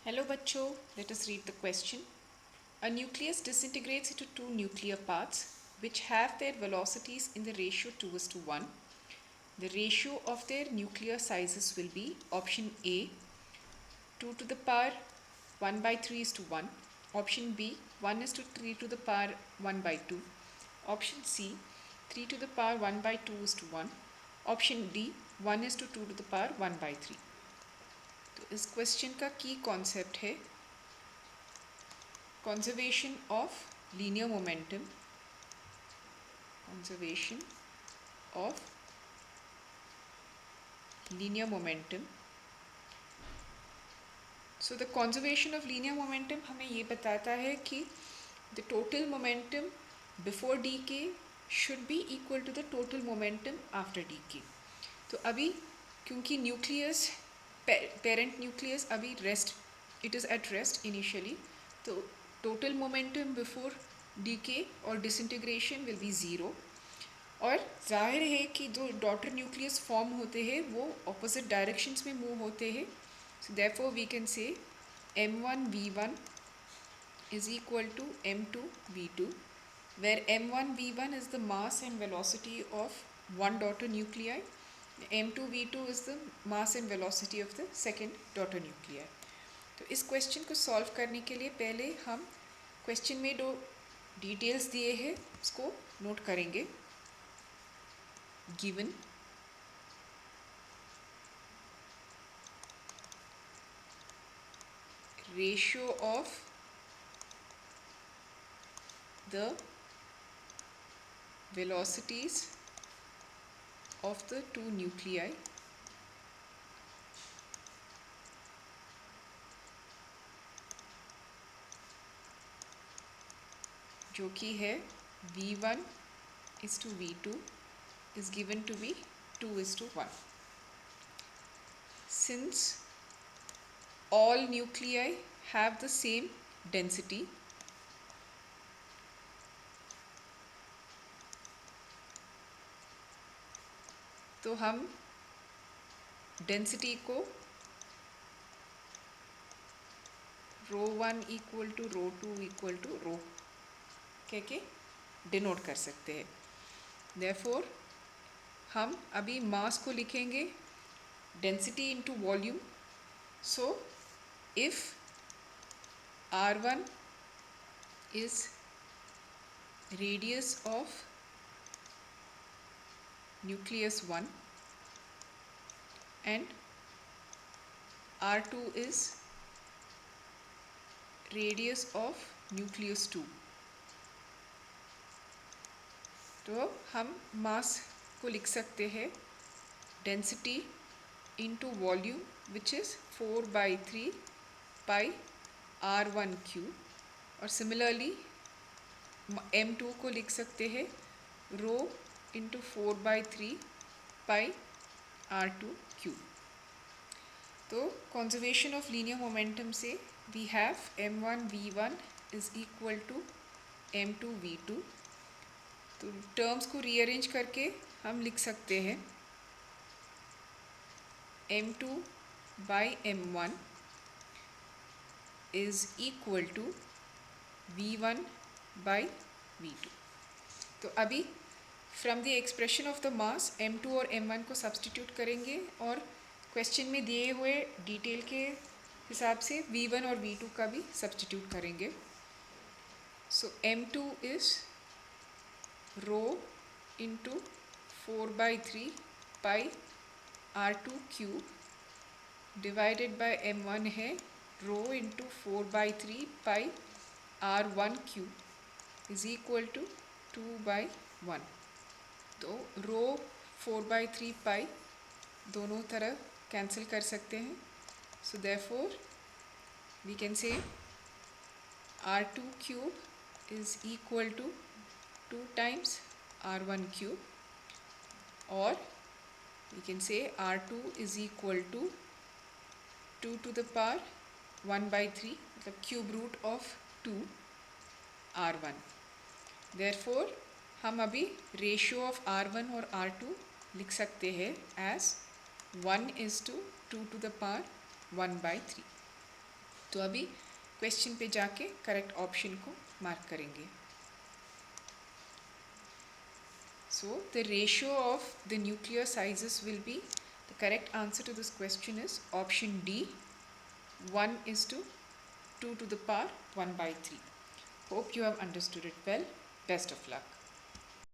Hello बच्चों, let us read the question. A nucleus disintegrates into two nuclear parts which have their velocities in the ratio 2:1. The ratio of their nuclear sizes will be option A 2 to the power 1 by 3 is to 1, option B 1 is to 3 to the power 1 by 2, option C 3 to the power 1 by 2 is to 1, option D 1 is to 2 to the power 1 by 3. तो इस question का की concept है conservation of linear momentum. Conservation of linear momentum. So the conservation of linear momentum हमें ये बताता है कि the total momentum before decay should be equal to the total momentum after decay. तो अभी क्योंकि न्यूक्लियस पेरेंट न्यूक्लियस अभी rest it is at rest initially, तो टोटल मोमेंटम बिफोर डीके और डिसइंटीग्रेशन विल बी ज़ीरो. और जाहिर है कि जो डॉटर न्यूक्लियस फॉर्म होते हैं वो ऑपोजिट डायरेक्शंस में मूव होते हैं. सो देयरफॉर वी कैन से m1v1 is equal to m2v2, where m1v1 is the mass and velocity of one daughter nuclei, m2v2 is the mass and velocity of the second daughter nuclei. तो इस question को solve करने के लिए पहले हम question में दो डिटेल्स दिए हैं उसको नोट करेंगे. Given ratio of the velocities of the two nuclei जो कि है v1 is to v2 is given to be 2 is to 1. Since all nuclei have the same density, तो हम डेंसिटी को ρ1 इक्वल टू ρ2 इक्वल टू रो कह के denote कर सकते हैं. देयरफॉर हम अभी मास को लिखेंगे density into volume. So if r1 is radius of nucleus 1 and r2 is radius of nucleus 2, तो हम मास को लिख सकते हैं density into volume which is 4/3 pi r1 cube. और सिमिलरली m2 को लिख सकते हैं rho into 4/3 pi r2 cube. तो कंजर्वेशन ऑफ लीनियर मोमेंटम से we have m1v1 is equal to m2v2. तो टर्म्स को रीअरेंज करके हम लिख सकते हैं m2 by m1 is equal to v1 by v2. तो अभी from the expression of the mass m2 और m1 को सब्सटीट्यूट करेंगे और क्वेश्चन में दिए हुए डिटेल के हिसाब से v1 और v2 का भी सब्सटीट्यूट करेंगे. So m2 is rho into 4/3 pi r2 cube divided by m1 है rho into 4/3 pi r1 cube is equal to 2/1. तो रो 4/3 पाई दोनों तरह कैंसिल कर सकते हैं. So therefore we can say r2 cube is equal to 2 times r1 cube, और we can say r2 is equal to 2 to the power 1/3 मतलब cube root of 2 r1. Therefore हम अभी रेशियो ऑफ r1 और r2 लिख सकते हैं as 1 is to 2 to the power 1/3. तो अभी क्वेश्चन पे जाके करेक्ट ऑप्शन को मार्क करेंगे. So the ratio of the nuclear sizes will be, the correct answer to this question is option D, 1:2 to the power 1/3. Hope you have understood it well. Best of luck.